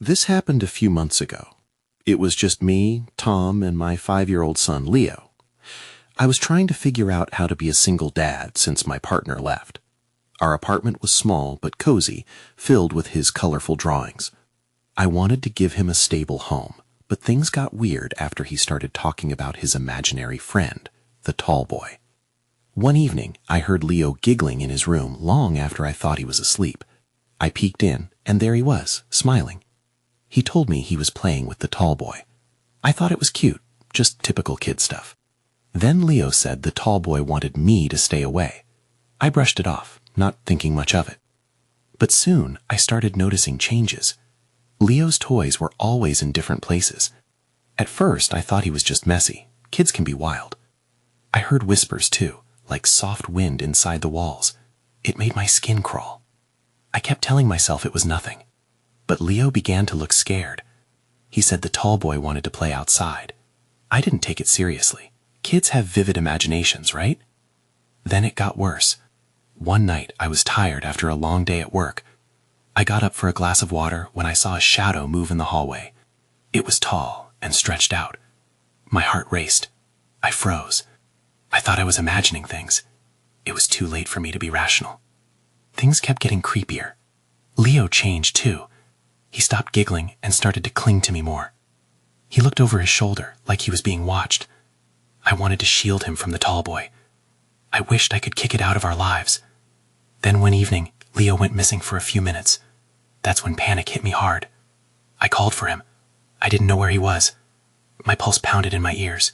This happened a few months ago. It was just me, Tom, and my 5-year-old son, Leo. I was trying to figure out how to be a single dad since my partner left. Our apartment was small but cozy, filled with his colorful drawings. I wanted to give him a stable home, but things got weird after he started talking about his imaginary friend, the tall boy. One evening, I heard Leo giggling in his room long after I thought he was asleep. I peeked in, and there he was, smiling. He told me he was playing with the tall boy. I thought it was cute, just typical kid stuff. Then Leo said the tall boy wanted me to stay away. I brushed it off, not thinking much of it. But soon, I started noticing changes. Leo's toys were always in different places. At first, I thought he was just messy. Kids can be wild. I heard whispers, too, like soft wind inside the walls. It made my skin crawl. I kept telling myself it was nothing. But Leo began to look scared. He said the tall boy wanted to play outside. I didn't take it seriously. Kids have vivid imaginations, right? Then it got worse. One night, I was tired after a long day at work. I got up for a glass of water when I saw a shadow move in the hallway. It was tall and stretched out. My heart raced. I froze. I thought I was imagining things. It was too late for me to be rational. Things kept getting creepier. Leo changed, too. He stopped giggling and started to cling to me more. He looked over his shoulder like he was being watched. I wanted to shield him from the tall boy. I wished I could kick it out of our lives. Then one evening, Leo went missing for a few minutes. That's when panic hit me hard. I called for him. I didn't know where he was. My pulse pounded in my ears.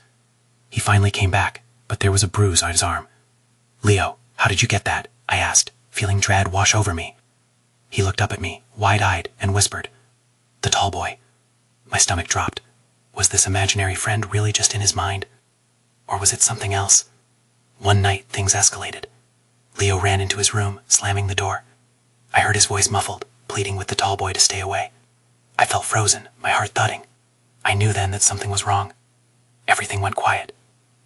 He finally came back, but there was a bruise on his arm. "Leo, how did you get that?" I asked, feeling dread wash over me. He looked up at me, wide-eyed, and whispered, "The tall boy." My stomach dropped. Was this imaginary friend really just in his mind? Or was it something else? One night, things escalated. Leo ran into his room, slamming the door. I heard his voice muffled, pleading with the tall boy to stay away. I felt frozen, my heart thudding. I knew then that something was wrong. Everything went quiet.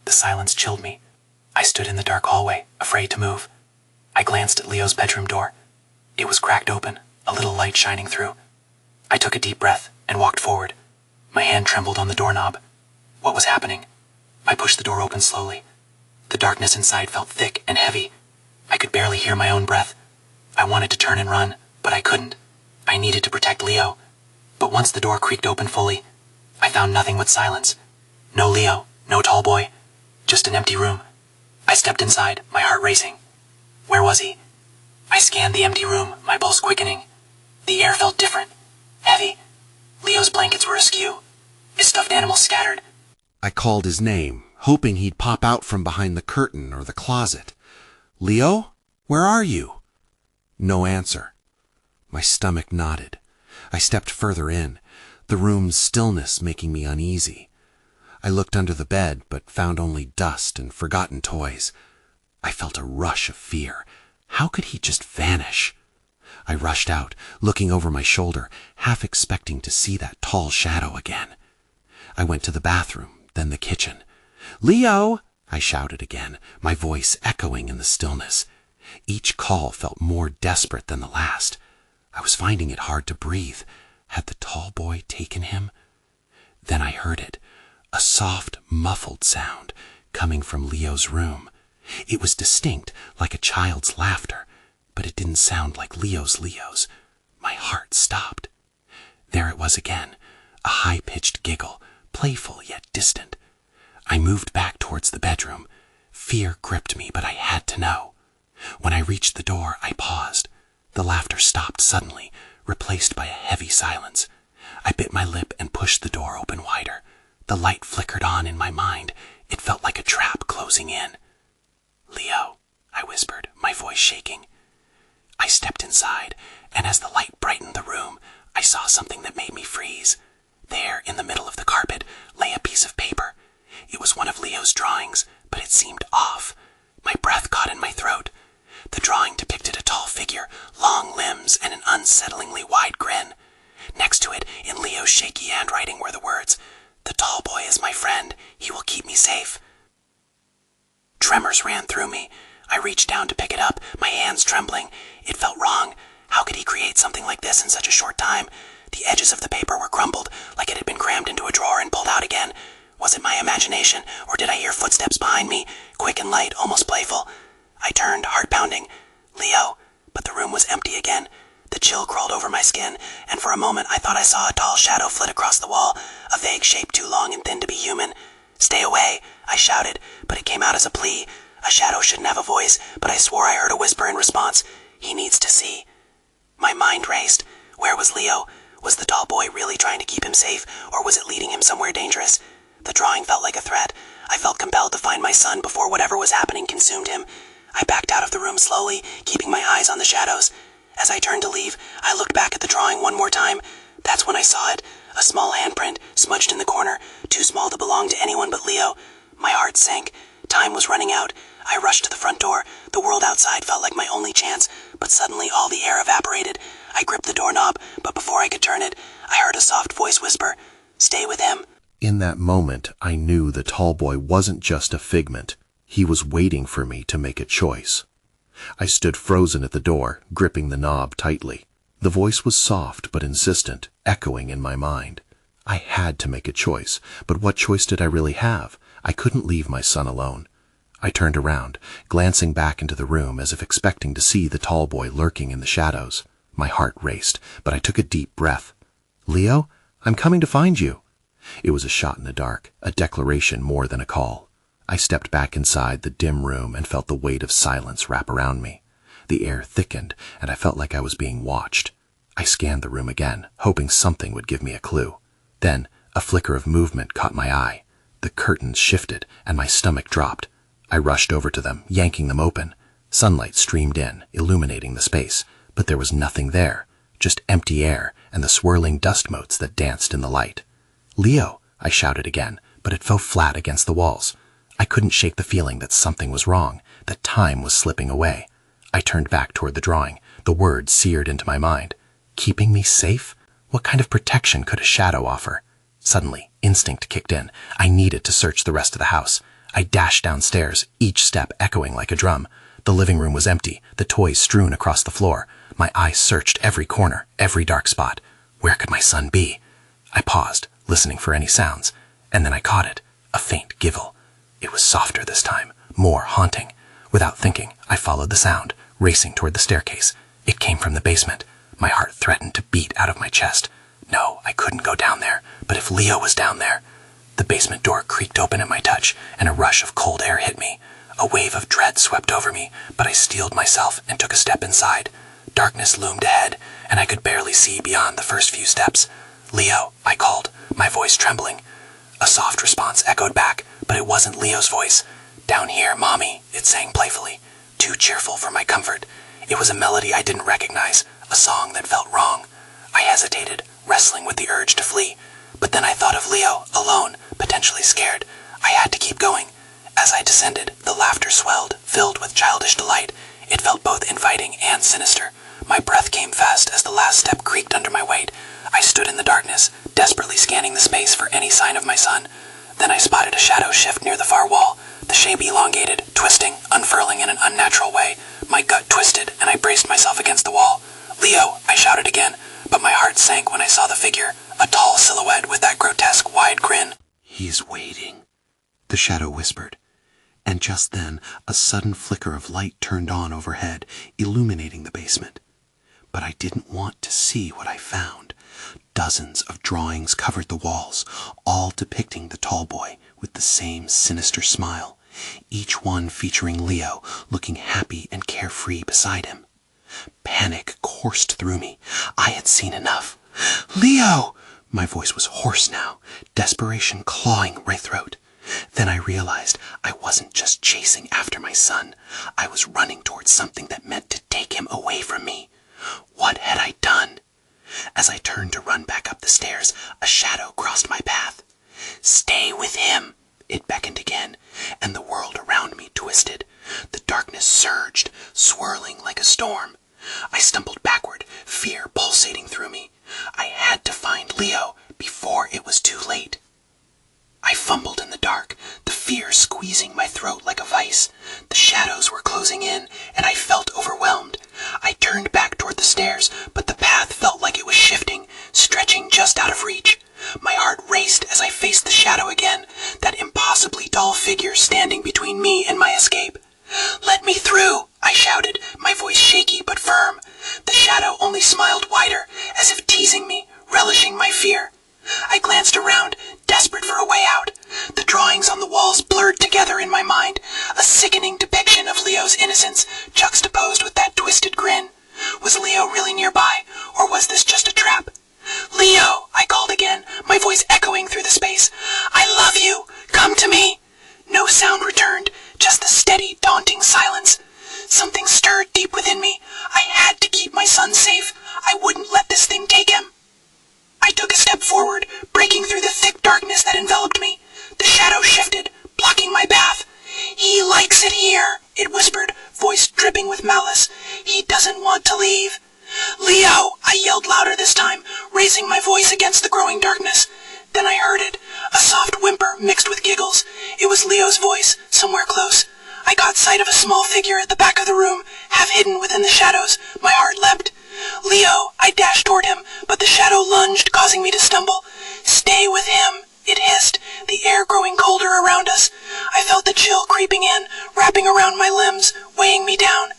The silence chilled me. I stood in the dark hallway, afraid to move. I glanced at Leo's bedroom door. It was cracked open, a little light shining through. I took a deep breath and walked forward. My hand trembled on the doorknob. What was happening? I pushed the door open slowly. The darkness inside felt thick and heavy. I could barely hear my own breath. I wanted to turn and run, but I couldn't. I needed to protect Leo. But once the door creaked open fully, I found nothing but silence. No Leo, no tall boy, just an empty room. I stepped inside, my heart racing. Where was he? I scanned the empty room, my pulse quickening. The air felt different, heavy. Leo's blankets were askew, his stuffed animals scattered. I called his name, hoping he'd pop out from behind the curtain or the closet. "Leo, where are you?" No answer. My stomach knotted. I stepped further in, the room's stillness making me uneasy. I looked under the bed, but found only dust and forgotten toys. I felt a rush of fear. How could he just vanish? I rushed out, looking over my shoulder, half expecting to see that tall shadow again. I went to the bathroom, then the kitchen. "Leo!" I shouted again, my voice echoing in the stillness. Each call felt more desperate than the last. I was finding it hard to breathe. Had the tall boy taken him? Then I heard it, a soft, muffled sound coming from Leo's room. It was distinct, like a child's laughter, but it didn't sound like Leo's. My heart stopped. There it was again, a high-pitched giggle, playful yet distant. I moved back towards the bedroom. Fear gripped me, but I had to know. When I reached the door, I paused. The laughter stopped suddenly, replaced by a heavy silence. I bit my lip and pushed the door open wider. The light flickered on in my mind. It felt like a trap closing in. "Leo," I whispered, my voice shaking. I stepped inside, and as the light brightened the room, I saw something that made me freeze. There, in the middle of the carpet, lay a piece of paper. It was one of Leo's drawings, but it seemed off. My breath caught in my throat. The drawing depicted a tall figure, long limbs, and an unsettlingly wide grin. Next to it, in Leo's shaky handwriting, were the words, "The tall boy is my friend. He will keep me safe." Tremors ran through me. I reached down to pick it up, my hands trembling. It felt wrong. How could he create something like this in such a short time? The edges of the paper were crumbled, like it had been crammed into a drawer and pulled out again. Was it my imagination, or did I hear footsteps behind me, quick and light, almost playful? I turned, heart pounding. Leo, but the room was empty again. The chill crawled over my skin, and for a moment I thought I saw a tall shadow flit across the wall, a vague shape too long and thin to be human. "Stay away," I shouted, but it came out as a plea. A shadow shouldn't have a voice, but I swore I heard a whisper in response. "He needs to see." My mind raced. Where was Leo? Was the tall boy really trying to keep him safe, or was it leading him somewhere dangerous? The drawing felt like a threat. I felt compelled to find my son before whatever was happening consumed him. I backed out of the room slowly, keeping my eyes on the shadows. As I turned to leave, I looked back at the drawing one more time. That's when I saw it. A small handprint, smudged in the corner, too small to belong to anyone but Leo. My heart sank. Time was running out. I rushed to the front door. The world outside felt like my only chance, but suddenly all the air evaporated. I gripped the doorknob, but before I could turn it, I heard a soft voice whisper, "Stay with him." In that moment, I knew the tall boy wasn't just a figment. He was waiting for me to make a choice. I stood frozen at the door, gripping the knob tightly. The voice was soft but insistent, echoing in my mind. I had to make a choice, but what choice did I really have? I couldn't leave my son alone. I turned around, glancing back into the room as if expecting to see the tall boy lurking in the shadows. My heart raced, but I took a deep breath. "Leo, I'm coming to find you." It was a shot in the dark, a declaration more than a call. I stepped back inside the dim room and felt the weight of silence wrap around me. The air thickened, and I felt like I was being watched. I scanned the room again, hoping something would give me a clue. Then, a flicker of movement caught my eye. The curtains shifted, and my stomach dropped. I rushed over to them, yanking them open. Sunlight streamed in, illuminating the space, but there was nothing there, just empty air and the swirling dust motes that danced in the light. "Leo," I shouted again, but it fell flat against the walls. I couldn't shake the feeling that something was wrong, that time was slipping away. I turned back toward the drawing, the words seared into my mind. Keeping me safe? What kind of protection could a shadow offer? Suddenly, instinct kicked in. I needed to search the rest of the house. I dashed downstairs, each step echoing like a drum. The living room was empty, the toys strewn across the floor. My eyes searched every corner, every dark spot. Where could my son be? I paused, listening for any sounds, and then I caught it, a faint giggle. It was softer this time, more haunting. Without thinking, I followed the sound, racing toward the staircase. It came from the basement. My heart threatened to beat out of my chest. No, I couldn't go down there, but if Leo was down there... The basement door creaked open at my touch, and a rush of cold air hit me. A wave of dread swept over me, but I steeled myself and took a step inside. Darkness loomed ahead, and I could barely see beyond the first few steps. "Leo," I called, my voice trembling. A soft response echoed back, but it wasn't Leo's voice. "Down here, Mommy," it sang playfully, too cheerful for my comfort. It was a melody I didn't recognize, a song that felt wrong. I hesitated, wrestling with the urge to flee. But then I thought of Leo, alone, potentially scared. I had to keep going. As I descended, the laughter swelled, filled with childish delight. It felt both inviting and sinister. My breath came fast as the last step creaked under my weight. I stood in the darkness, desperately scanning the space for any sign of my son. Then I spotted a shadow shift near the far wall. The shape elongated, twisting, unfurling in an unnatural way. My gut twisted, and I braced myself against the wall. "Leo," I shouted again, but my heart sank when I saw the figure, a tall silhouette with that grotesque wide grin. "He's waiting," the shadow whispered. And just then, a sudden flicker of light turned on overhead, illuminating the basement. But I didn't want to see what I found. Dozens of drawings covered the walls, all depicting the tall boy with the same sinister smile, each one featuring Leo looking happy and carefree beside him. Panic coursed through me. I had seen enough. "Leo!" My voice was hoarse now, desperation clawing my throat. Then I realized I wasn't just chasing after my son. I was running towards something that meant to take him away from me. What had I done? As I turned to run back up the stairs, a shadow crossed my path. "Stay with him," it beckoned again, and the world around me twisted. The darkness surged, swirling like a storm. I stumbled backward, fear pulsating through me. I had to find Leo before it was too late. I fumbled in the dark, the fear squeezing my throat like a vice. The shadows were closing in, and I felt overwhelmed. I turned back toward the stairs, but the path felt like it was shifting, stretching just out of reach. My heart raced as I faced the shadow again, that impossibly tall figure standing between me and my escape. "Let me through," I shouted, my voice shaky but firm. The shadow only smiled wider, as if teasing me, relishing my fear. I glanced around, desperate for a way out. The drawings on the walls blurred together in my mind, a sickening depiction of Leo's innocence juxtaposed with that twisted grin. Was Leo really nearby, or was this just a trap? "Leo," I called again, my voice echoing through the space. "I love you. Come to me." No sound returned, just the steady, daunting silence. Something stirred deep within me. I had to keep my son safe. I wouldn't let this thing take him. I took a step forward, breaking through the thick darkness that enveloped me. The shadow shifted, blocking my path. "He likes it here," it whispered, voice dripping with malice. "He doesn't want to leave." "Leo!" I yelled louder this time, raising my voice against the growing darkness. Then I heard it, a soft whimper mixed with giggles. It was Leo's voice, somewhere close. I caught sight of a small figure at the back of the room, half hidden within the shadows. My heart leapt. "Leo!" I dashed toward him, but the shadow lunged, causing me to stumble. "Stay with him," it hissed, the air growing colder around us. I felt the chill creeping in, wrapping around my limbs, weighing me down.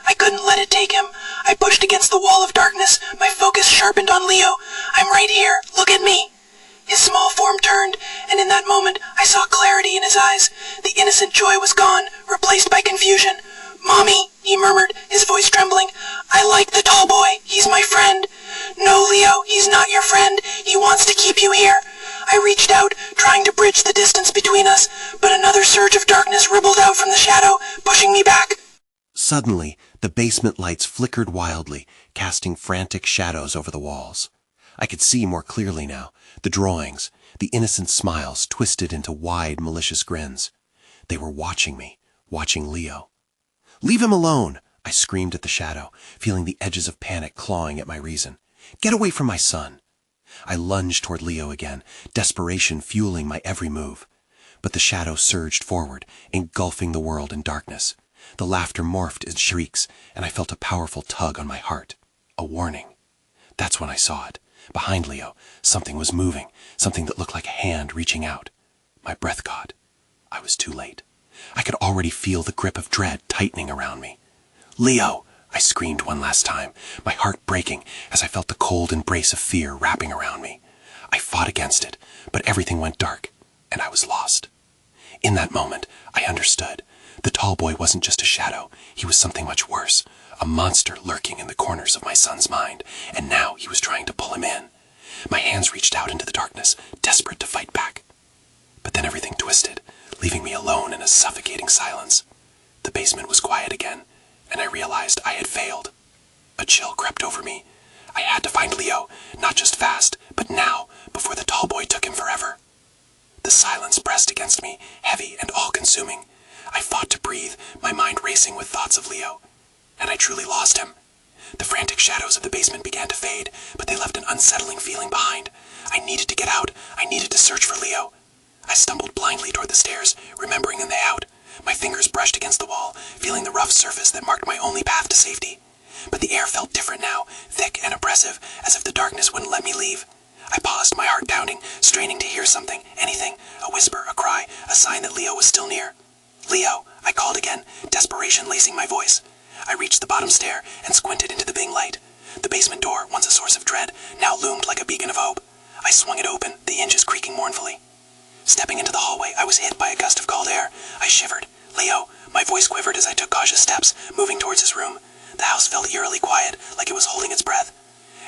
I couldn't let it take him. I pushed against the wall of darkness, my focus sharpened on Leo. "I'm right here. Look at me." His small form turned, and in that moment I saw clarity in his eyes. The innocent joy was gone, replaced by confusion. "Mommy," he murmured, his voice trembling. "I like the tall boy. He's my friend." "No, Leo, he's not your friend. He wants to keep you here." I reached out, trying to bridge the distance between us, but another surge of darkness rippled out from the shadow, pushing me back. Suddenly, the basement lights flickered wildly, casting frantic shadows over the walls. I could see more clearly now, the drawings, the innocent smiles twisted into wide, malicious grins. They were watching me, watching Leo. "Leave him alone!" I screamed at the shadow, feeling the edges of panic clawing at my reason. "Get away from my son!" I lunged toward Leo again, desperation fueling my every move. But the shadow surged forward, engulfing the world in darkness. The laughter morphed in shrieks, and I felt a powerful tug on my heart. A warning. That's when I saw it. Behind Leo, something was moving, something that looked like a hand reaching out. My breath caught. I was too late. I could already feel the grip of dread tightening around me. "Leo!" I screamed one last time, my heart breaking as I felt the cold embrace of fear wrapping around me. I fought against it, but everything went dark, and I was lost. In that moment, I understood. The tall boy wasn't just a shadow. He was something much worse, a monster lurking in the corners of my son's mind, and now he was trying to pull him in. My hands reached out into the darkness, desperate to fight back. But then everything twisted, leaving me alone in a suffocating silence. The basement was quiet again, and I realized I had failed. A chill crept over me. I had to find Leo, not just fast, but now, before the tall boy took him forever. The silence pressed against me, heavy and all-consuming. I fought to breathe, my mind racing with thoughts of Leo. And I truly lost him. The frantic shadows of the basement began to fade, but they left an unsettling feeling behind. I needed to get out. I needed to search for Leo. I stumbled blindly toward the stairs, remembering the way out. My fingers brushed against the wall, feeling the rough surface that marked my only path to safety. But the air felt different now, thick and oppressive, as if the darkness wouldn't let me leave. I paused, my heart pounding, straining to hear something, anything, a whisper, a cry, a sign that Leo was still near. "Leo," I called again, desperation lacing my voice. I reached the bottom stair and squinted into the Bing light. The basement door, once a source of dread, now loomed like a beacon of hope. I swung it open, the hinges creaking mournfully. Stepping into the hallway, I was hit by a gust of cold air. I shivered. "Leo," my voice quivered as I took cautious steps, moving towards his room. The house felt eerily quiet, like it was holding its breath.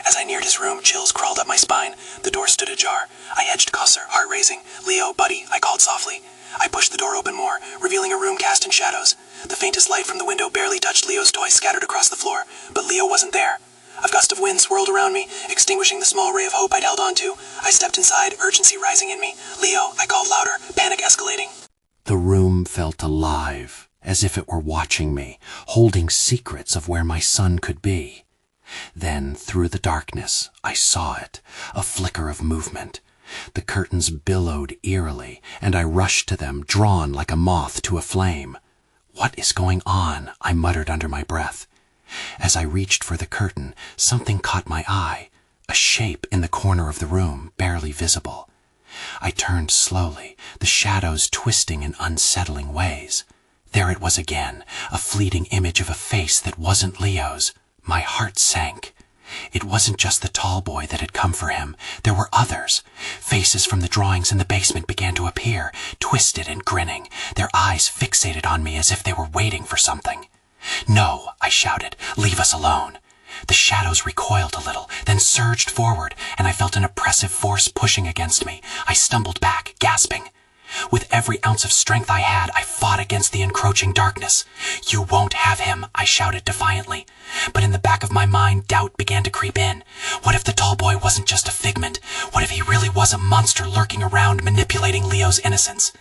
As I neared his room, chills crawled up my spine. The door stood ajar. I edged closer, heart racing. "Leo, buddy," I called softly. I pushed the door open more, revealing a room cast in shadows. The faintest light from the window barely touched Leo's toys scattered across the floor, but Leo wasn't there. A gust of wind swirled around me, extinguishing the small ray of hope I'd held onto. I stepped inside, urgency rising in me. "Leo," I called louder, panic escalating. The room felt alive, as if it were watching me, holding secrets of where my son could be. Then, through the darkness, I saw it, a flicker of movement. The curtains billowed eerily, and I rushed to them, drawn like a moth to a flame. "What is going on?" I muttered under my breath. As I reached for the curtain, something caught my eye, a shape in the corner of the room, barely visible. I turned slowly, the shadows twisting in unsettling ways. There it was again, a fleeting image of a face that wasn't Leo's. My heart sank. It wasn't just the tall boy that had come for him. There were others. Faces from the drawings in the basement began to appear, twisted and grinning, their eyes fixated on me as if they were waiting for something. "No," I shouted. "Leave us alone." The shadows recoiled a little, then surged forward, and I felt an oppressive force pushing against me. I stumbled back, gasping. With every ounce of strength I had, I fought against the encroaching darkness. "You won't have him," I shouted defiantly. But in the back of my mind, doubt began to creep in. What if the tall boy wasn't just a figment? What if he really was a monster lurking around, manipulating Leo's innocence?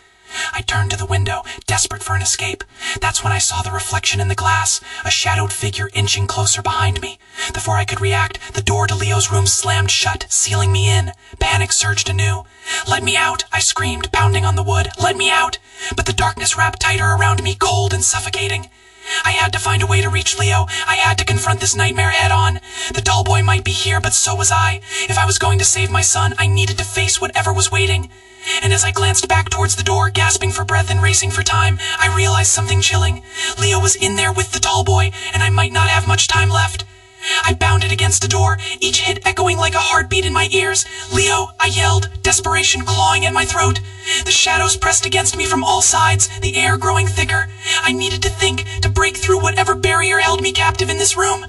I turned to the window, desperate for an escape. That's when I saw the reflection in the glass, a shadowed figure inching closer behind me. Before I could react, the door to Leo's room slammed shut, sealing me in. Panic surged anew. "Let me out," I screamed, pounding on the wood. "Let me out!" But the darkness wrapped tighter around me, cold and suffocating. I had to find a way to reach Leo. I had to confront this nightmare head on. The tall boy might be here, but so was I. If I was going to save my son, I needed to face whatever was waiting. And as I glanced back towards the door, gasping for breath and racing for time, I realized something chilling. Leo was in there with the tall boy, and I might not have much time left. I bounded against the door, each hit echoing like a heartbeat in my ears. "Leo," I yelled, desperation clawing at my throat. The shadows pressed against me from all sides, the air growing thicker. I needed to think, to break through whatever barrier held me captive in this room.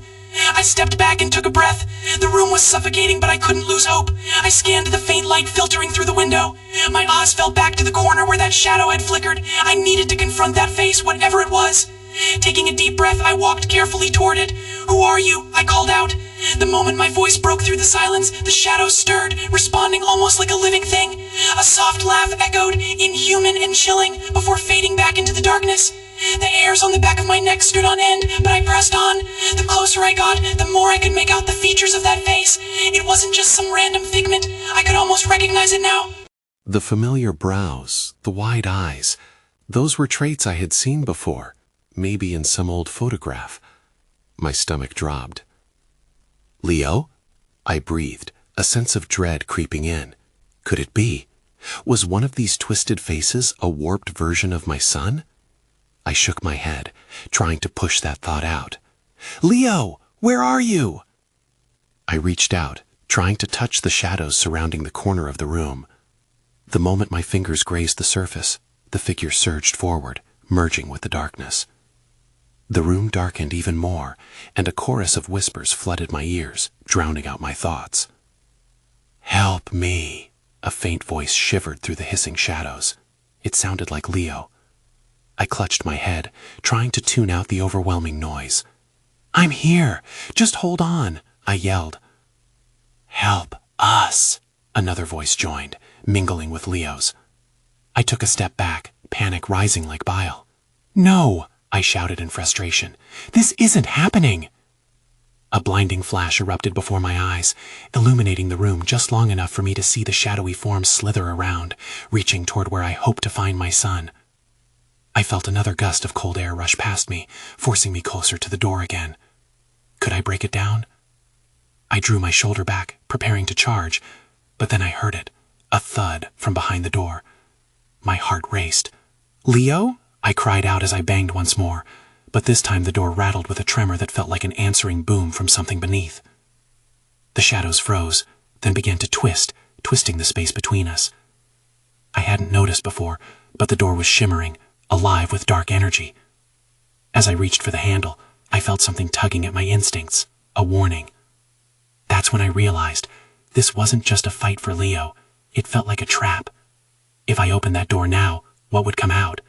I stepped back and took a breath. The room was suffocating, but I couldn't lose hope. I scanned the faint light filtering through the window. My eyes fell back to the corner where that shadow had flickered. I needed to confront that face, whatever it was. Taking a deep breath, I walked carefully toward it. "Who are you?" I called out. The moment my voice broke through the silence, the shadows stirred, responding almost like a living thing. A soft laugh echoed, inhuman and chilling, before fading back into the darkness. The hairs on the back of my neck stood on end, but I pressed on. The closer I got, the more I could make out the features of that face. It wasn't just some random figment. I could almost recognize it now. The familiar brows, the wide eyes, those were traits I had seen before, maybe in some old photograph. My stomach dropped. "Leo?" I breathed, a sense of dread creeping in. Could it be? Was one of these twisted faces a warped version of my son? I shook my head, trying to push that thought out. "Leo, where are you?" I reached out, trying to touch the shadows surrounding the corner of the room. The moment my fingers grazed the surface, the figure surged forward, merging with the darkness. The room darkened even more, and a chorus of whispers flooded my ears, drowning out my thoughts. "Help me!" A faint voice shivered through the hissing shadows. It sounded like Leo. I clutched my head, trying to tune out the overwhelming noise. "I'm here! Just hold on!" I yelled. "Help us!" Another voice joined, mingling with Leo's. I took a step back, panic rising like bile. "No!" I shouted in frustration. "This isn't happening!" A blinding flash erupted before my eyes, illuminating the room just long enough for me to see the shadowy form slither around, reaching toward where I hoped to find my son. I felt another gust of cold air rush past me, forcing me closer to the door again. Could I break it down? I drew my shoulder back, preparing to charge, but then I heard it, a thud from behind the door. My heart raced. "Leo?" I cried out as I banged once more, but this time the door rattled with a tremor that felt like an answering boom from something beneath. The shadows froze, then began to twist, twisting the space between us. I hadn't noticed before, but the door was shimmering, alive with dark energy. As I reached for the handle, I felt something tugging at my instincts, a warning. That's when I realized this wasn't just a fight for Leo. It felt like a trap. If I opened that door now, what would come out?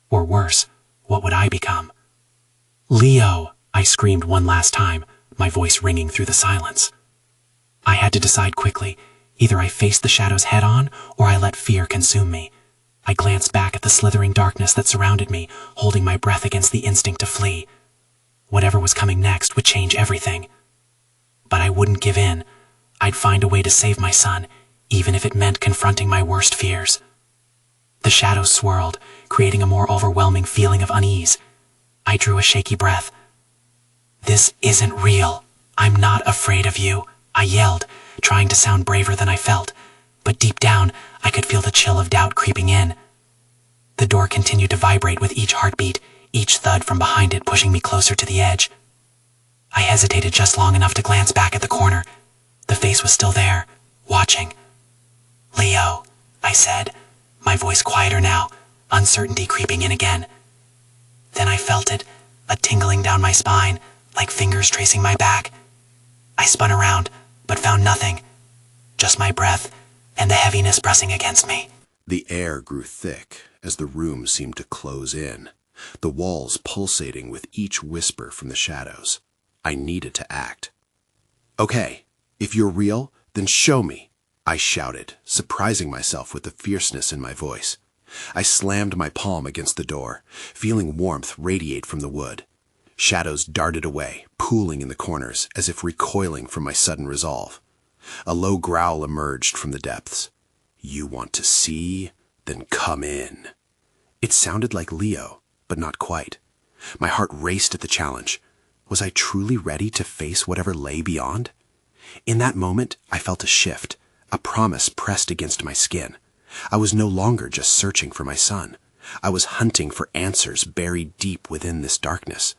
Or worse, what would I become? "Leo!" I screamed one last time, my voice ringing through the silence. I had to decide quickly. Either I faced the shadows head-on, or I let fear consume me. I glanced back at the slithering darkness that surrounded me, holding my breath against the instinct to flee. Whatever was coming next would change everything. But I wouldn't give in. I'd find a way to save my son, even if it meant confronting my worst fears. The shadows swirled, creating a more overwhelming feeling of unease. I drew a shaky breath. "This isn't real. I'm not afraid of you," I yelled, trying to sound braver than I felt, but deep down, I could feel the chill of doubt creeping in. The door continued to vibrate with each heartbeat, each thud from behind it pushing me closer to the edge. I hesitated just long enough to glance back at the corner. The face was still there, watching. "Leo," I said, my voice quieter now, uncertainty creeping in again. Then I felt it, a tingling down my spine, like fingers tracing my back. I spun around, but found nothing, just my breath and the heaviness pressing against me. The air grew thick as the room seemed to close in, the walls pulsating with each whisper from the shadows. I needed to act. "Okay, if you're real, then show me," I shouted, surprising myself with the fierceness in my voice. I slammed my palm against the door, feeling warmth radiate from the wood. Shadows darted away, pooling in the corners, as if recoiling from my sudden resolve. A low growl emerged from the depths. "You want to see? Then come in." It sounded like Leo, but not quite. My heart raced at the challenge. Was I truly ready to face whatever lay beyond? In that moment, I felt a shift, a promise pressed against my skin. I was no longer just searching for my son. I was hunting for answers buried deep within this darkness.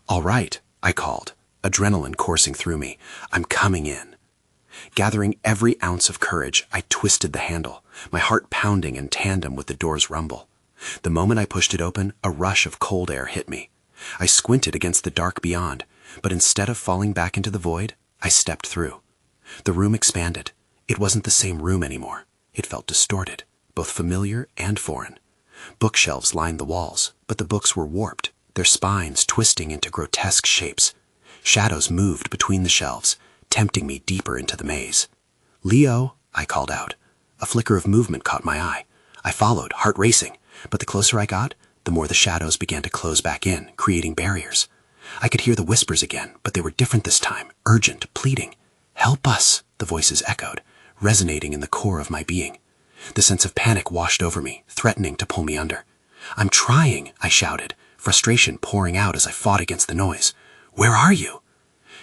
"All right," I called, adrenaline coursing through me. "I'm coming in." Gathering every ounce of courage, I twisted the handle, my heart pounding in tandem with the door's rumble. The moment I pushed it open, a rush of cold air hit me. I squinted against the dark beyond, but instead of falling back into the void, I stepped through. The room expanded. It wasn't the same room anymore. It felt distorted, both familiar and foreign. Bookshelves lined the walls, but the books were warped, their spines twisting into grotesque shapes. Shadows moved between the shelves, tempting me deeper into the maze. "Leo," I called out. A flicker of movement caught my eye. I followed, heart racing, but the closer I got, the more the shadows began to close back in, creating barriers. I could hear the whispers again, but they were different this time, urgent, pleading. "Help us," the voices echoed, resonating in the core of my being. The sense of panic washed over me, threatening to pull me under. "I'm trying," I shouted, frustration pouring out as I fought against the noise. "Where are you?"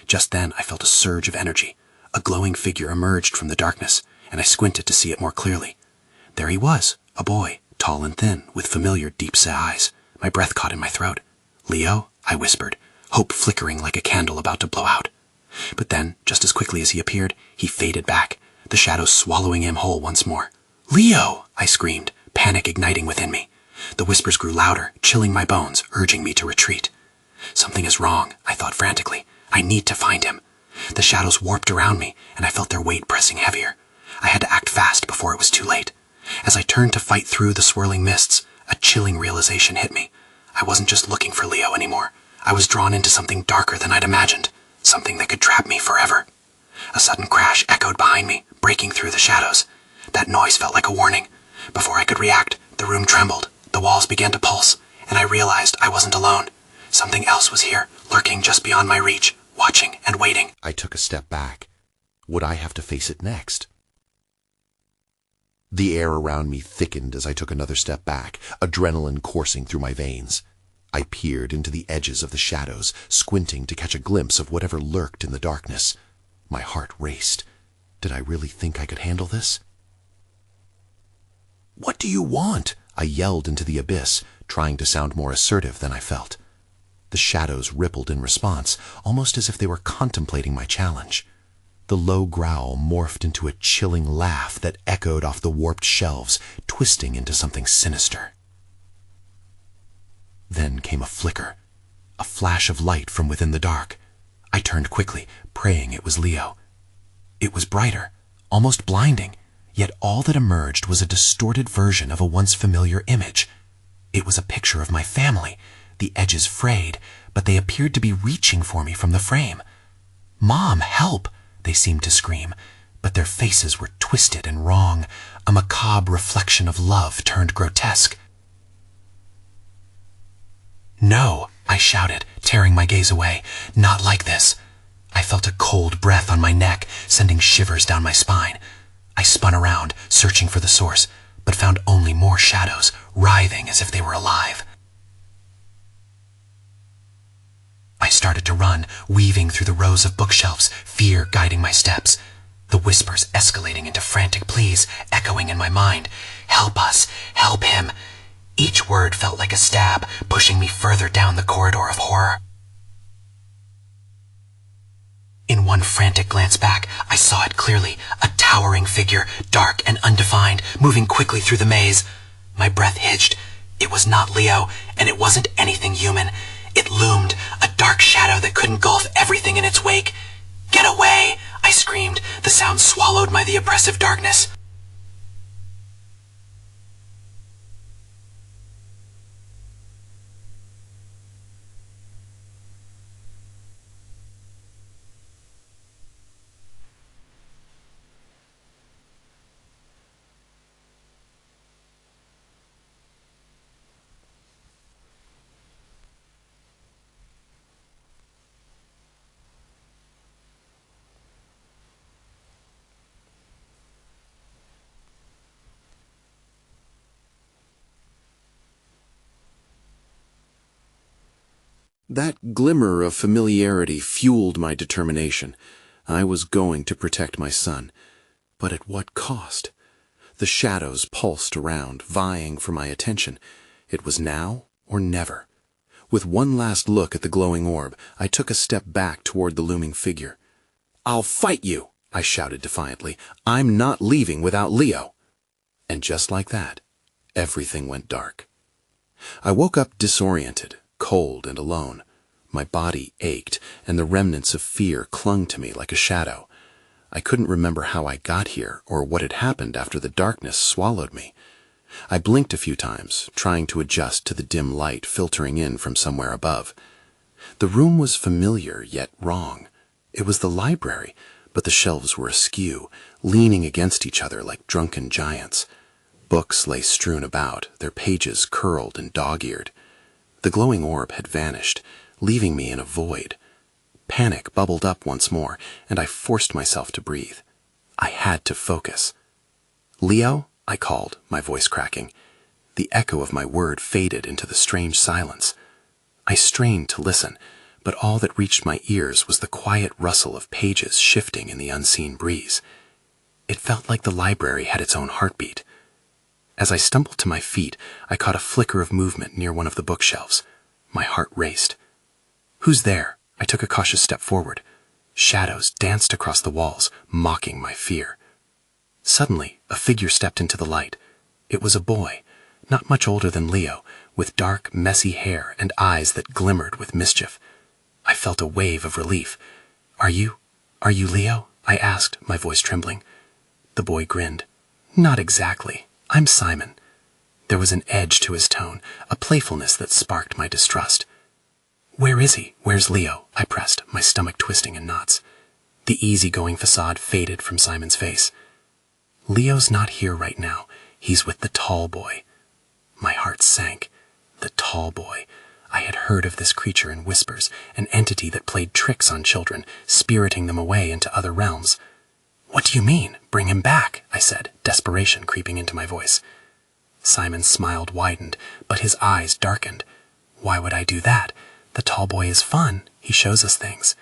Just then I felt a surge of energy. A glowing figure emerged from the darkness, and I squinted to see it more clearly. There he was, a boy, tall and thin, with familiar deep-set eyes. My breath caught in my throat. "Leo?" I whispered, hope flickering like a candle about to blow out. But then, just as quickly as he appeared, he faded back, the shadows swallowing him whole once more. "Leo!" I screamed, panic igniting within me. The whispers grew louder, chilling my bones, urging me to retreat. Something is wrong, I thought frantically. I need to find him. The shadows warped around me, and I felt their weight pressing heavier. I had to act fast before it was too late. As I turned to fight through the swirling mists, a chilling realization hit me. I wasn't just looking for Leo anymore. I was drawn into something darker than I'd imagined, something that could trap me forever. A sudden crash echoed behind me, breaking through the shadows. That noise felt like a warning. Before I could react, the room trembled, the walls began to pulse, and I realized I wasn't alone. Something else was here, lurking just beyond my reach, watching and waiting. I took a step back. Would I have to face it next? The air around me thickened as I took another step back, adrenaline coursing through my veins. I peered into the edges of the shadows, squinting to catch a glimpse of whatever lurked in the darkness. My heart raced. Did I really think I could handle this? "What do you want?" I yelled into the abyss, trying to sound more assertive than I felt. The shadows rippled in response, almost as if they were contemplating my challenge. The low growl morphed into a chilling laugh that echoed off the warped shelves, twisting into something sinister. Then came a flicker, a flash of light from within the dark. I turned quickly, praying it was Leo. It was brighter, almost blinding, yet all that emerged was a distorted version of a once familiar image. It was a picture of my family, the edges frayed, but they appeared to be reaching for me from the frame. "Mom, help!" they seemed to scream, but their faces were twisted and wrong, a macabre reflection of love turned grotesque. "No," I shouted, tearing my gaze away. "Not like this." I felt a cold breath on my neck, sending shivers down my spine. I spun around, searching for the source, but found only more shadows, writhing as if they were alive. I started to run, weaving through the rows of bookshelves, fear guiding my steps. the whispers escalating into frantic pleas, echoing in my mind. Help us! Help him! Each word felt like a stab, pushing me further down the corridor of horror. In one frantic glance back, I saw it clearly, a towering figure, dark and undefined, moving quickly through the maze. My breath hitched. It was not Leo, and it wasn't anything human. It loomed, a dark shadow that could engulf everything in its wake. Get away! I screamed, the sound swallowed by the oppressive darkness. That glimmer of familiarity fueled my determination. I was going to protect my son. But at what cost? The shadows pulsed around, vying for my attention. It was now or never. With one last look at the glowing orb, I took a step back toward the looming figure. "I'll fight you!" I shouted defiantly. "I'm not leaving without Leo." And just like that, everything went dark. I woke up disoriented, cold and alone. My body ached, and the remnants of fear clung to me like a shadow. I couldn't remember how I got here or what had happened after the darkness swallowed me. I blinked a few times, trying to adjust to the dim light filtering in from somewhere above. The room was familiar, yet wrong. It was the library, but the shelves were askew, leaning against each other like drunken giants. Books lay strewn about, their pages curled and dog-eared. The glowing orb had vanished, leaving me in a void. Panic bubbled up once more, and I forced myself to breathe. I had to focus. "Leo?" I called, my voice cracking. The echo of my word faded into the strange silence. I strained to listen, but all that reached my ears was the quiet rustle of pages shifting in the unseen breeze. It felt like the library had its own heartbeat. As I stumbled to my feet, I caught a flicker of movement near one of the bookshelves. My heart raced. "Who's there?" I took a cautious step forward. Shadows danced across the walls, mocking my fear. Suddenly, a figure stepped into the light. It was a boy, not much older than Leo, with dark, messy hair and eyes that glimmered with mischief. I felt a wave of relief. Are you Leo?" I asked, my voice trembling. The boy grinned. "Not exactly. I'm Simon." There was an edge to his tone, a playfulness that sparked my distrust. "Where is he? Where's Leo?" I pressed, my stomach twisting in knots. The easygoing facade faded from Simon's face. "Leo's not here right now. He's with the tall boy." My heart sank. The tall boy. I had heard of this creature in whispers, an entity that played tricks on children, spiriting them away into other realms. "What do you mean? Bring him back," I said, desperation creeping into my voice. Simon's smile widened, but his eyes darkened. "Why would I do that? The tall boy is fun. He shows us things."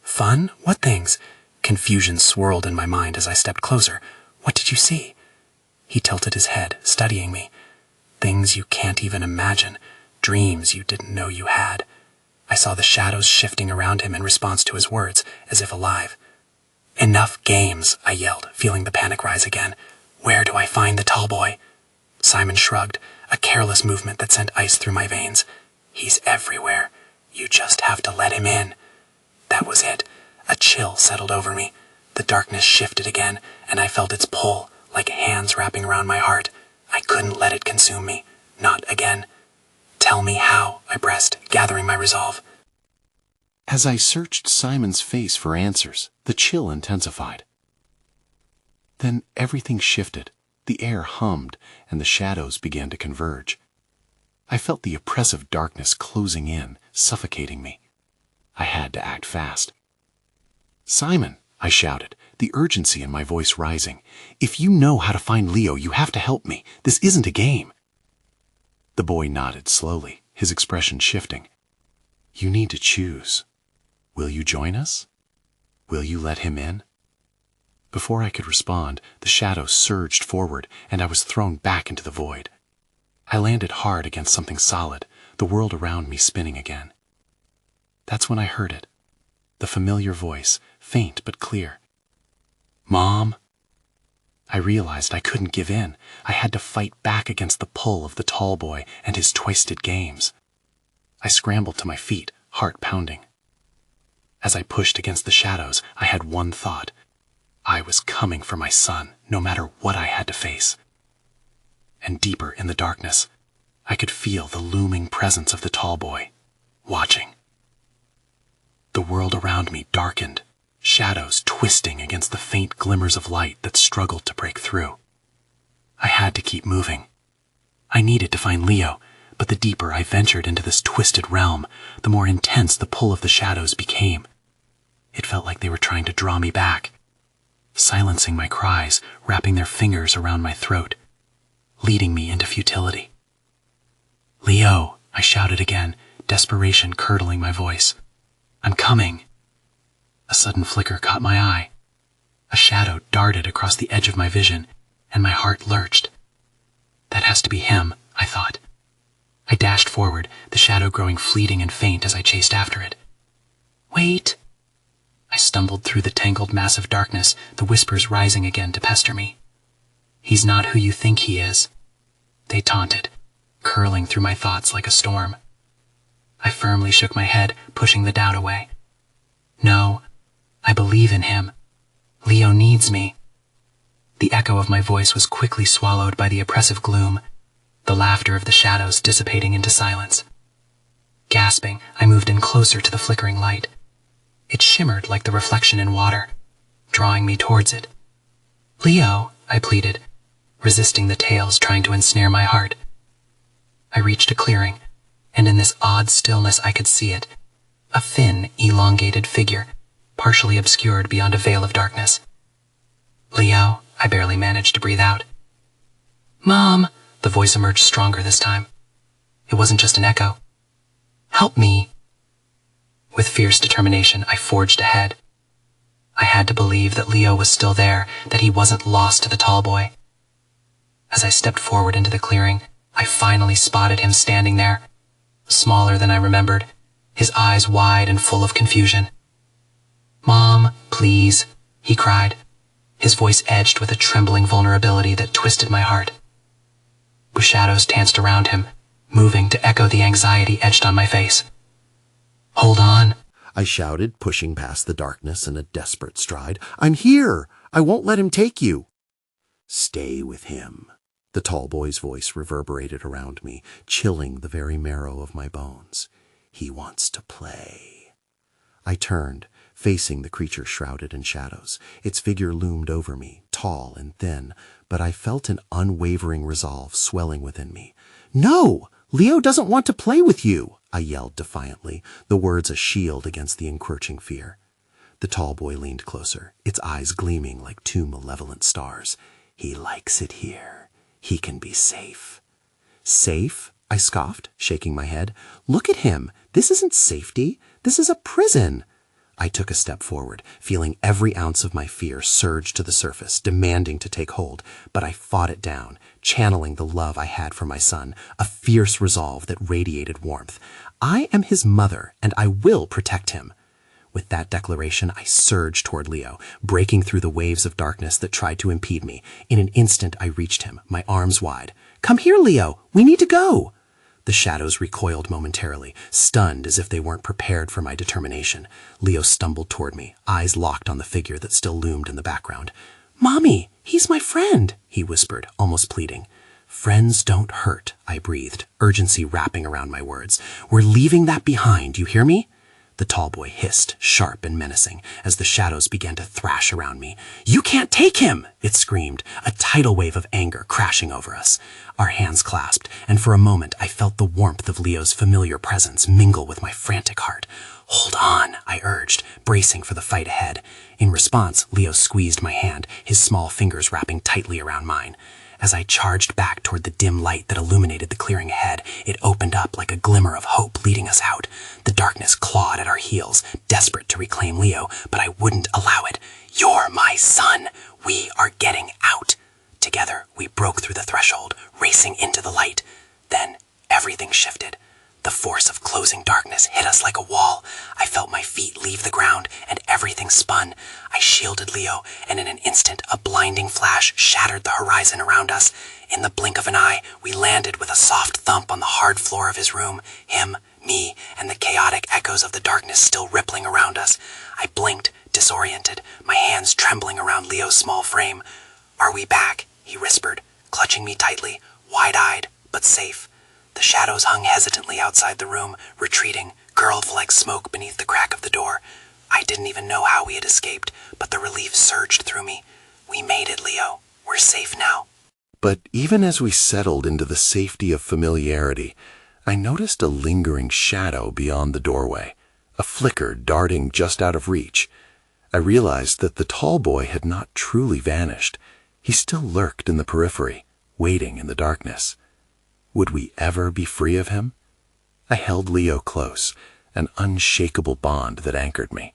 "Fun? What things?" Confusion swirled in my mind as I stepped closer. "What did you see?" He tilted his head, studying me. "Things you can't even imagine. Dreams you didn't know you had." I saw the shadows shifting around him in response to his words, as if alive. "Enough games," I yelled, feeling the panic rise again. "Where do I find the tall boy?" Simon shrugged, a careless movement that sent ice through my veins. "He's everywhere. You just have to let him in." That was it. A chill settled over me. The darkness shifted again, and I felt its pull, like hands wrapping around my heart. I couldn't let it consume me. Not again. "Tell me how," I pressed, gathering my resolve. As I searched Simon's face for answers, the chill intensified. Then everything shifted. The air hummed, and the shadows began to converge. I felt the oppressive darkness closing in, suffocating me. I had to act fast. "Simon," I shouted, the urgency in my voice rising. "If you know how to find Leo, you have to help me. This isn't a game." The boy nodded slowly, his expression shifting. "You need to choose. Will you join us? Will you let him in?" Before I could respond, the shadow surged forward, and I was thrown back into the void. I landed hard against something solid, the world around me spinning again. That's when I heard it. The familiar voice, faint but clear. "Mom?" I realized I couldn't give in. I had to fight back against the pull of the tall boy and his twisted games. I scrambled to my feet, heart pounding. As I pushed against the shadows, I had one thought. I was coming for my son, no matter what I had to face. And deeper in the darkness, I could feel the looming presence of the tall boy, watching. The world around me darkened, shadows twisting against the faint glimmers of light that struggled to break through. I had to keep moving. I needed to find Leo, but the deeper I ventured into this twisted realm, the more intense the pull of the shadows became. It felt like they were trying to draw me back, silencing my cries, wrapping their fingers around my throat, leading me into futility. "Leo," I shouted again, desperation curdling my voice. "I'm coming." A sudden flicker caught my eye. A shadow darted across the edge of my vision, and my heart lurched. That has to be him, I thought. I dashed forward, the shadow growing fleeting and faint as I chased after it. "Wait!" I stumbled through the tangled mass of darkness, the whispers rising again to pester me. "He's not who you think he is," they taunted, curling through my thoughts like a storm. I firmly shook my head, pushing the doubt away. "No, I believe in him. Leo needs me." The echo of my voice was quickly swallowed by the oppressive gloom, the laughter of the shadows dissipating into silence. Gasping, I moved in closer to the flickering light. It shimmered like the reflection in water, drawing me towards it. "Leo," I pleaded, resisting the tales trying to ensnare my heart. I reached a clearing, and in this odd stillness I could see it, a thin, elongated figure, partially obscured beyond a veil of darkness. "Leo," I barely managed to breathe out. "Mom!" The voice emerged stronger this time. It wasn't just an echo. "Help me!" With fierce determination, I forged ahead. I had to believe that Leo was still there, that he wasn't lost to the tall boy. As I stepped forward into the clearing, I finally spotted him standing there, smaller than I remembered, his eyes wide and full of confusion. "Mom, please," he cried, his voice edged with a trembling vulnerability that twisted my heart. With shadows danced around him, moving to echo the anxiety etched on my face. "Hold on," I shouted, pushing past the darkness in a desperate stride. "I'm here! I won't let him take you!" "Stay with him." The tall boy's voice reverberated around me, chilling the very marrow of my bones. "He wants to play." I turned, facing the creature shrouded in shadows. Its figure loomed over me, tall and thin, but I felt an unwavering resolve swelling within me. "No! Leo doesn't want to play with you!" I yelled defiantly, the words a shield against the encroaching fear. The tall boy leaned closer, its eyes gleaming like two malevolent stars. "He likes it here. He can be safe." "Safe?" I scoffed, shaking my head. "Look at him. This isn't safety. This is a prison." I took a step forward, feeling every ounce of my fear surge to the surface, demanding to take hold, but I fought it down, channeling the love I had for my son, a fierce resolve that radiated warmth. I am his mother, and I will protect him. With that declaration, I surged toward Leo, breaking through the waves of darkness that tried to impede me. In an instant, I reached him, my arms wide. "Come here, Leo! We need to go!" The shadows recoiled momentarily, stunned as if they weren't prepared for my determination. Leo stumbled toward me, eyes locked on the figure that still loomed in the background. "Mommy, he's my friend," he whispered, almost pleading. "Friends don't hurt," I breathed, urgency wrapping around my words. "We're leaving that behind, you hear me?" The tall boy hissed, sharp and menacing, as the shadows began to thrash around me. "You can't take him!" it screamed, a tidal wave of anger crashing over us. Our hands clasped, and for a moment I felt the warmth of Leo's familiar presence mingle with my frantic heart. Hold on, I urged, bracing for the fight ahead. In response, Leo squeezed my hand, his small fingers wrapping tightly around mine. As I charged back toward the dim light that illuminated the clearing ahead, it opened up like a glimmer of hope leading us out. The darkness clawed at our heels, desperate to reclaim Leo, but I wouldn't allow it. You're my son. We are getting out. Together, we broke through the threshold, racing into the light. Then, everything shifted. The force of closing darkness hit us like a wall. I felt my feet leave the ground, and everything spun. I shielded Leo, and in an instant, a blinding flash shattered the horizon around us. In the blink of an eye, we landed with a soft thump on the hard floor of his room. Him, me, and the chaotic echoes of the darkness still rippling around us. I blinked, disoriented, my hands trembling around Leo's small frame. "Are we back?" he whispered, clutching me tightly, wide-eyed, but safe. The shadows hung hesitantly outside the room, retreating, curled like smoke beneath the crack of the door. I didn't even know how we had escaped, but the relief surged through me. We made it, Leo. We're safe now. But even as we settled into the safety of familiarity, I noticed a lingering shadow beyond the doorway, a flicker darting just out of reach. I realized that the tall boy had not truly vanished. He still lurked in the periphery, waiting in the darkness. Would we ever be free of him? I held Leo close, an unshakable bond that anchored me.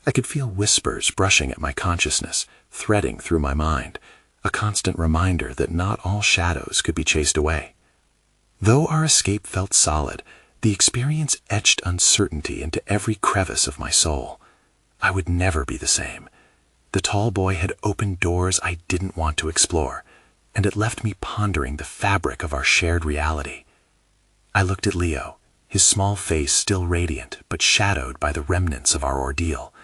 I could feel whispers brushing at my consciousness, threading through my mind, a constant reminder that not all shadows could be chased away. Though our escape felt solid, the experience etched uncertainty into every crevice of my soul. I would never be the same. The tall boy had opened doors I didn't want to explore, and it left me pondering the fabric of our shared reality. I looked at Leo, his small face still radiant but shadowed by the remnants of our ordeal.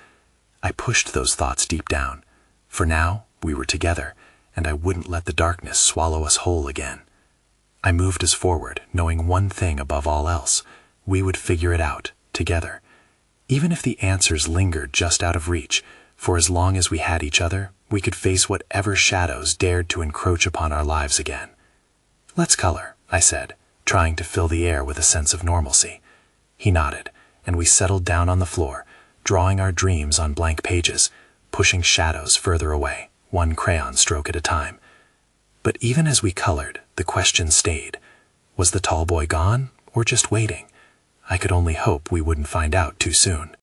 I pushed those thoughts deep down. For now, we were together, and I wouldn't let the darkness swallow us whole again. I moved us forward, knowing one thing above all else: we would figure it out, together. Even if the answers lingered just out of reach, for as long as we had each other, we could face whatever shadows dared to encroach upon our lives again. "Let's color," I said, trying to fill the air with a sense of normalcy. He nodded, and we settled down on the floor, drawing our dreams on blank pages, pushing shadows further away, one crayon stroke at a time. But even as we colored, the question stayed. Was the tall boy gone, or just waiting? I could only hope we wouldn't find out too soon.